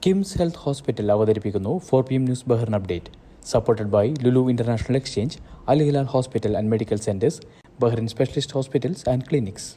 KIMS health hospital അവതരിപ്പിക്കുന്നു 4 PM news Bahrain update. Supported by Lulu international exchange, Al Hilal hospital and medical centres, Bahrain specialist hospitals and clinics.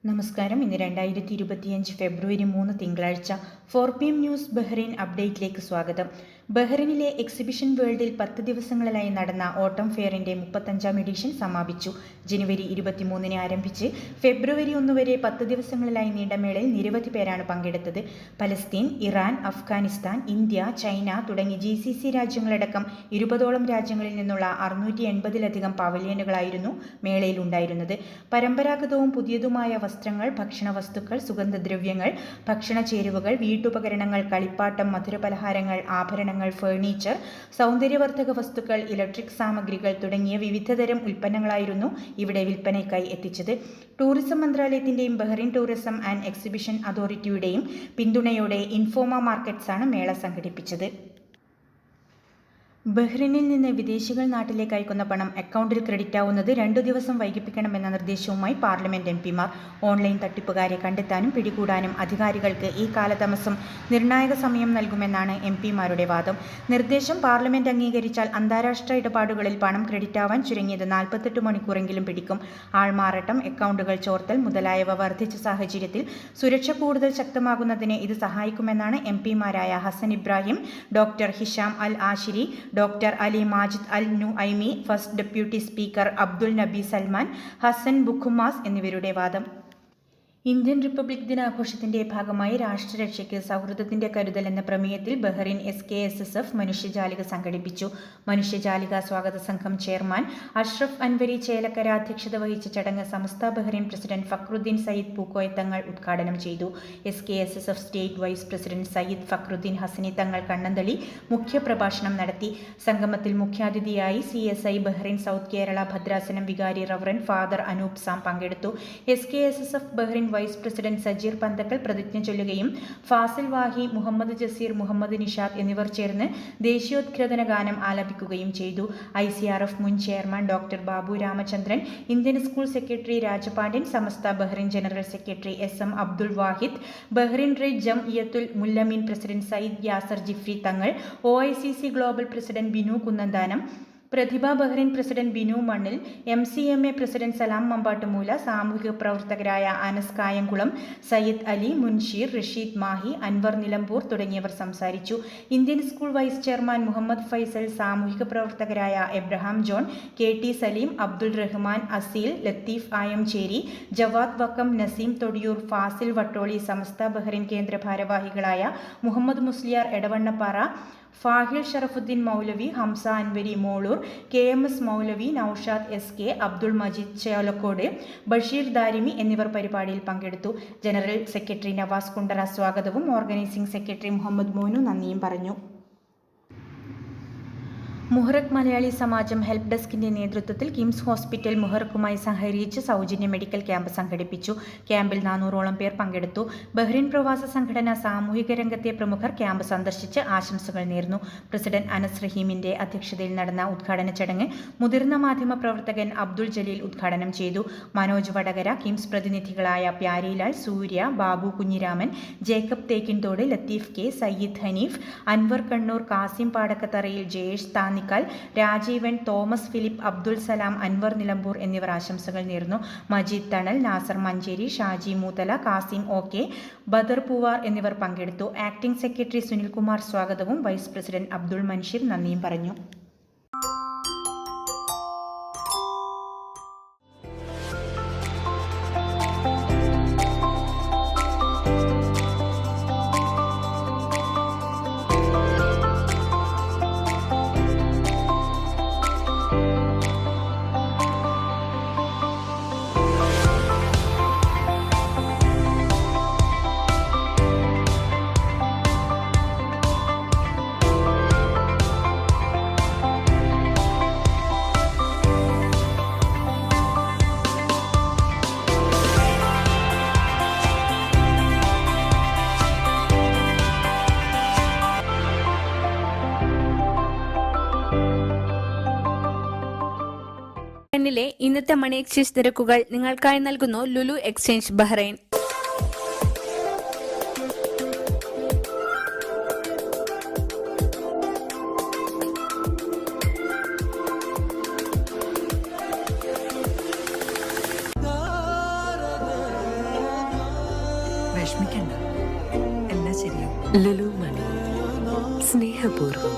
നമസ്കാരം. ഇന്ന് 2025 ഫെബ്രുവരി 3 തിങ്കളാഴ്ച 4 PM news Bahrain അപ്ഡേറ്റിലേക്ക് സ്വാഗതം. ബഹ്റിനിലെ exhibition വേൾഡിൽ 10 ദിവസങ്ങളിലായി നടന്ന ഓട്ടം ഫെയറിന്റെ 35ാം എഡിഷൻ സമാപിച്ചു. ജനുവരി 23 ആരംഭിച്ച് ഫെബ്രുവരി 1 വരെ 10 ദിവസങ്ങളിലായി നീണ്ട മേളയിൽ നിരവധി പേരാണ് പങ്കെടുത്തത്. Palestine, Iran, Afghanistan, India, China തുടങ്ങി GCC രാജ്യങ്ങളടക്കം 20ഓളം രാജ്യങ്ങളിൽ നിന്നുള്ള 680ലധികം പവലിയനുകളായിരുന്നു മേളയിൽ ഉണ്ടായിരുന്നത്. പരമ്പരാഗതവും പുതിയതുമായ വസ്ത്രങ്ങൾ, ഭക്ഷണ വസ്തുക്കൾ, സുഗന്ധദ്രവ്യങ്ങൾ, ഭക്ഷണ ചേരുവകൾ, വീട്ടുപകരണങ്ങൾ, കളിപ്പാട്ടം, മധുരപലഹാരങ്ങൾ, ആഭരണങ്ങൾ, ഫർണിച്ചർ, സൗന്ദര്യവർദ്ധക വസ്തുക്കൾ, ഇലക്ട്രിക് സാമഗ്രികൾ തുടങ്ങിയ വിവിധതരം ഉൽപ്പന്നങ്ങളായിരുന്നു ഇവിടെ വിൽപ്പനയ്ക്കായി എത്തിച്ചത്. ടൂറിസം മന്ത്രാലയത്തിന്റെയും ബഹ്റിൻ ടൂറിസം ആൻഡ് എക്സിബിഷൻ അതോറിറ്റിയുടെയും പിന്തുണയോടെ ഇൻഫോമ മാർക്കറ്റ്സാണ് മേള സംഘടിപ്പിച്ചത്. ബഹ്റിനിൽ നിന്ന് വിദേശികൾ നാട്ടിലേക്ക് അയക്കുന്ന പണം അക്കൗണ്ടിൽ ക്രെഡിറ്റ് ആവുന്നത് 2 ദിവസം വൈകിപ്പിക്കണമെന്ന നിർദ്ദേശവുമായി പാർലമെന്റ് MPമാർ. ഓൺലൈൻ തട്ടിപ്പുകാരെ കണ്ടെത്താനും പിടികൂടാനും അധികാരികൾക്ക് ഈ കാലതാമസം നിർണായക സമയം നൽകുമെന്നാണ് MPമാരുടെ വാദം. നിർദ്ദേശം പാർലമെന്റ് അംഗീകരിച്ചാൽ അന്താരാഷ്ട്ര ഇടപാടുകളിൽ പണം ക്രെഡിറ്റ് ആവാൻ ചുരുങ്ങിയത് 48 മണിക്കൂറെങ്കിലും പിടിക്കും. ആൾമാറാട്ടം, അക്കൗണ്ടുകൾ ചോർത്തൽ മുതലായവ വർദ്ധിച്ച സാഹചര്യത്തിൽ സുരക്ഷ കൂടുതൽ ശക്തമാകുന്നതിന് ഇത് സഹായിക്കുമെന്നാണ് MPമാരായ Hasan Ibrahim, doctor Hisham Al Ashiri, doctor Ali Majid Al Nuaimi, first deputy speaker Abdul Nabi Salman, Hasan ബുഖുമാസ് എന്നിവരുടെ വാദം. ഇന്ത്യൻ റിപ്പബ്ലിക് ദിനാഘോഷത്തിന്റെ ഭാഗമായി രാഷ്ട്രരക്ഷയ്ക്ക് സൗഹൃദത്തിന്റെ കരുതൽ എന്ന പ്രമേയത്തിൽ ബഹ്റിൻ SKSSF മനുഷ്യജാലിക സംഘടിപ്പിച്ചു. മനുഷ്യജാലിക സ്വാഗത സംഘം ചെയർമാൻ അഷ്റഫ് അൻവരി ചേലക്കര അധ്യക്ഷത വഹിച്ച ചടങ്ങ് സമസ്ത ബഹ്റിൻ പ്രസിഡന്റ് ഫക്രുദ്ദീൻ സയ്യിദ് പൂക്കോയ തങ്ങൾ ഉദ്ഘാടനം ചെയ്തു. SKSSF state vice president Sayyid Fakhruddin Hasani Thangal Kannanthali മുഖ്യപ്രഭാഷണം നടത്തി. സംഗമത്തിൽ മുഖ്യാതിഥിയായി CSI ബഹ്റിൻ സൗത്ത് കേരള ഭദ്രാസനം വികാരി റവറൻ ഫാദർ അനൂപ് സാം പങ്കെടുത്തു. SKSSF Bahrain vice president Sajeer Panthakkal പ്രതിജ്ഞ ചൊല്ലുകയും ഫാസിൽ വാഹി, മുഹമ്മദ് ജസീർ, മുഹമ്മദ് നിഷാദ് എന്നിവർ ചേർന്ന് ദേശീയോദ്ഗ്രഥന ഗാനം ആലപിക്കുകയും ചെയ്തു. ICRF മുൻ chairman doctor Babu Ramachandran, Indian school secretary Rajapandian, Samastha Bahrain general secretary SM Abdul Wahid, Bahrain റെയ്ഡ് Jamiyyathul Muallimeen president Sayyid Yasar Jifri Thangal, OICC global president Binu Kunnanthanam, Prathibha Bahrain president Binu Mannil, MCMA president സലാം മമ്പാട്ടുമൂല, സാമൂഹിക പ്രവർത്തകരായ അനസ് കായംകുളം, സയ്യിദ് അലി, മുൻഷീർ, റഷീദ് മാഹി, അൻവർ നിലമ്പൂർ തുടങ്ങിയവർ സംസാരിച്ചു. Indian school vice chairman Muhammad Faisal, സാമൂഹിക പ്രവർത്തകരായ എബ്രഹാം ജോൺ, KT സലീം, അബ്ദുൾ റഹ്മാൻ, അസീൽ, ലത്തീഫ് ആയംചേരി, ജവാദ് വക്കം, നസീം തൊടിയൂർ, ഫാസിൽ വട്ടോളി, സമസ്ത ബഹ്റിൻ കേന്ദ്ര ഭാരവാഹികളായ മുഹമ്മദ് മുസ്ലിയാർ എടവണ്ണപ്പാറ, ഫാഹിൽ ഷറഫുദ്ദീൻ മൗലവി, ഹംസ അൻവരി മോളൂർ, KMS മൗലവി, നൌഷാദ് SK, അബ്ദുൾ മജീദ് ചേലക്കോട്, ബഷീർ ദാരിമി എന്നിവർ പരിപാടിയിൽ പങ്കെടുത്തു. ജനറൽ സെക്രട്ടറി നവാസ് കുണ്ടറ സ്വാഗതവും ഓർഗനൈസിംഗ് സെക്രട്ടറി മുഹമ്മദ് മോനു നന്ദിയും പറഞ്ഞു. മുഹറക് മലയാളി സമാജം ഹെൽപ്പ് ഡെസ്കിന്റെ നേതൃത്വത്തിൽ കിംസ് ഹോസ്പിറ്റൽ മുഹറക്കുമായി സഹകരിച്ച് സൗജന്യ മെഡിക്കൽ ക്യാമ്പ് സംഘടിപ്പിച്ചു. ക്യാമ്പിൽ 400ഓളം പേർ പങ്കെടുത്തു. ബഹ്റിൻ പ്രവാസ സംഘടന, സാമൂഹിക രംഗത്തെ പ്രമുഖർ ക്യാമ്പ് സന്ദർശിച്ച് ആശംസകൾ നേർന്നു. പ്രസിഡന്റ് അനസ് റഹീമിന്റെ അധ്യക്ഷതയിൽ നടന്ന ഉദ്ഘാടന ചടങ്ങ് മുതിർന്ന മാധ്യമ പ്രവർത്തകൻ അബ്ദുൾ ജലീൽ ഉദ്ഘാടനം ചെയ്തു. മനോജ് വടകര, കിംസ് പ്രതിനിധികളായ പ്യാരിലാൽ, സൂര്യ, ബാബു കുഞ്ഞിരാമൻ, ജേക്കബ് തേക്കിൻതോട്, ലത്തീഫ് K, സയ്യിദ് ഹനീഫ്, അൻവർ കണ്ണൂർ, കാസിം പാടക്കത്തറയിൽ, ജയേഷ് താന്നി, രാജീവൻ, തോമസ് ഫിലിപ്പ്, അബ്ദുൽ സലാം, അൻവർ നിലമ്പൂർ എന്നിവർ ആശംസകൾ നേർന്നു. മജീദ് തണൽ, നാസർ മഞ്ചേരി, ഷാജി മൂത്തല, കാസിം OK, ബദർ പൂവാർ എന്നിവർ പങ്കെടുത്തു. ആക്ടിംഗ് സെക്രട്ടറി സുനിൽകുമാർ സ്വാഗതവും വൈസ് പ്രസിഡന്റ് അബ്ദുൾ മൻഷീർ നന്ദിയും പറഞ്ഞു. ബഹ്റൈനിലെ ഇന്നത്തെ മണി എക്സ്ചേഞ്ച് നിരക്കുകൾ നിങ്ങൾക്കായി നൽകുന്നു ലുലു എക്സ്ചേഞ്ച് ബഹ്റൈൻ. വിഷമിക്കണ്ട, എല്ലാം ശരിയാവും. ലുലു മണി, സ്നേഹപൂർവ്വം.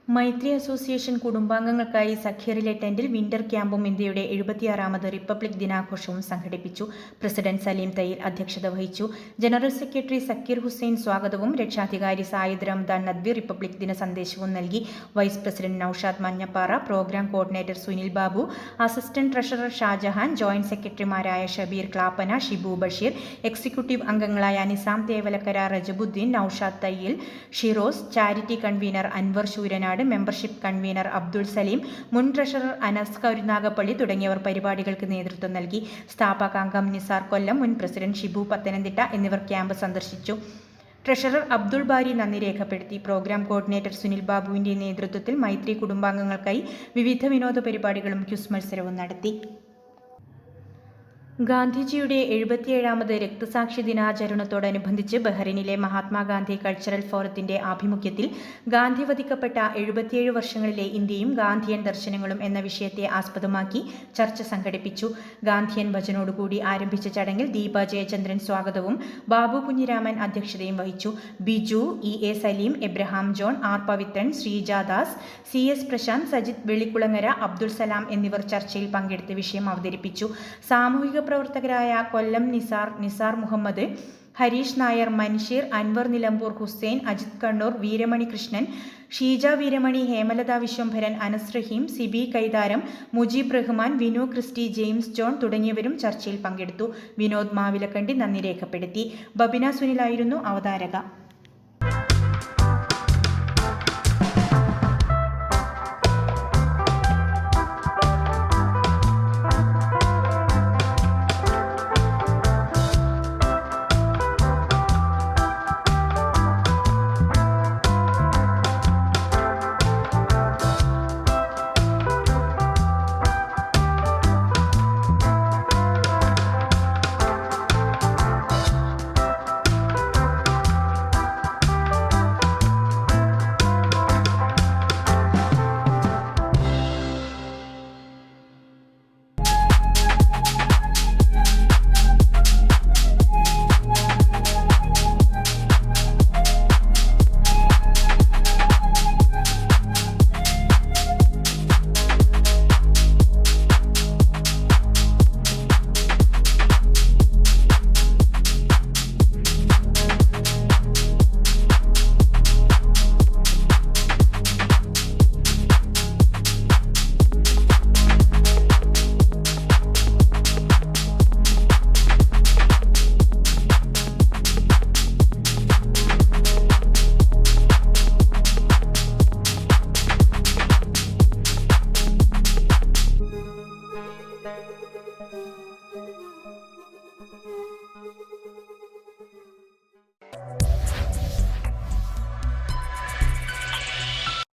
മൈത്രി അസോസിയേഷൻ കുടുംബാംഗങ്ങൾക്കായി സഖ്യറിലെ ടെന്റിൽ വിന്റർ ക്യാമ്പും ഇന്ത്യയുടെ 76ാമത് റിപ്പബ്ലിക് ദിനാഘോഷവും സംഘടിപ്പിച്ചു. പ്രസിഡന്റ് സലീം തയ്യിൽ അധ്യക്ഷത വഹിച്ചു. ജനറൽ സെക്രട്ടറി സക്കീർ ഹുസൈൻ സ്വാഗതവും രക്ഷാധികാരി സായിദ് റംദാൻ നദ്വി റിപ്പബ്ലിക് ദിന സന്ദേശവും നൽകി. Vice president Naushad Manjappara, programme coordinator Sunil Babu, assistant treasurer Shajahan, joint സെക്രട്ടറിമാരായ ഷബീർ ക്ലാപ്പന, ഷിബു ബഷീർ, എക്സിക്യൂട്ടീവ് അംഗങ്ങളായ Nizam Thevalakkara, Rajabuddeen, Naushad Thayyil, Shiroz, charity convener Anwar Sooranad, membership convener Abdul Saleem, മുൻ ട്രഷറർ അനസ് കരുനാഗപ്പള്ളി തുടങ്ങിയവർ പരിപാടികൾക്ക് നേതൃത്വം നൽകി. സ്ഥാപക അംഗം നിസാർ കൊല്ലം, മുൻ പ്രസിഡന്റ് ഷിബു പത്തനംതിട്ട എന്നിവർ ക്യാമ്പ് സന്ദർശിച്ചു. ട്രഷറർ അബ്ദുൾ ബാരി നന്ദി രേഖപ്പെടുത്തി. പ്രോഗ്രാം കോർഡിനേറ്റർ സുനിൽ ബാബുവിന്റെ നേതൃത്വത്തിൽ മൈത്രി കുടുംബാംഗങ്ങൾക്കായി വിവിധ വിനോദ പരിപാടികളും ക്വിസ് മത്സരവും നടത്തി. ഗാന്ധിജിയുടെ 77ാമത് രക്തസാക്ഷി ദിനാചരണത്തോടനുബന്ധിച്ച് ബഹ്റൈനിലെ മഹാത്മാഗാന്ധി കൾച്ചറൽ ഫോറത്തിന്റെ ആഭിമുഖ്യത്തിൽ ഗാന്ധി വധിക്കപ്പെട്ട 77 വർഷങ്ങളിലെ ഇന്ത്യയും ഗാന്ധിയൻ ദർശനങ്ങളും എന്ന വിഷയത്തെ ആസ്പദമാക്കി ചർച്ച സംഘടിപ്പിച്ചു. ഗാന്ധിയൻ ഭജനോടുകൂടി ആരംഭിച്ച ചടങ്ങിൽ ദീപ ജയചന്ദ്രൻ സ്വാഗതവും ബാബു കുഞ്ഞിരാമൻ അധ്യക്ഷതയും വഹിച്ചു. Biju, EA Saleem, Abraham John, R Pavithran, Sreejadas, CS Prasanth, Sajith Vellikulangara, Abdul Salam എന്നിവർ ചർച്ചയിൽ പങ്കെടുത്ത് വിഷയം അവതരിപ്പിച്ചു. സാമൂഹിക പ്രവർത്തകരായ കൊല്ലം നിസാർ മുഹമ്മദ്, ഹരീഷ് നായർ, മൻഷീർ, അൻവർ നിലമ്പൂർ, ഹുസൈൻ, അജിത് കണ്ണൂർ, വീരമണി കൃഷ്ണൻ, ഷീജ വീരമണി, ഹേമലത വിശ്വംഭരൻ, അനസ് റഹീം, സിബി കൈതാരം, മുജീബ് റഹ്മാൻ, വിനു ക്രിസ്റ്റി, ജെയിംസ് ജോൺ തുടങ്ങിയവരും ചർച്ചയിൽ പങ്കെടുത്തു. വിനോദ് മാവിലക്കണ്ടി നന്ദി രേഖപ്പെടുത്തി. ബബിന സുനിലായിരുന്നു അവതാരക.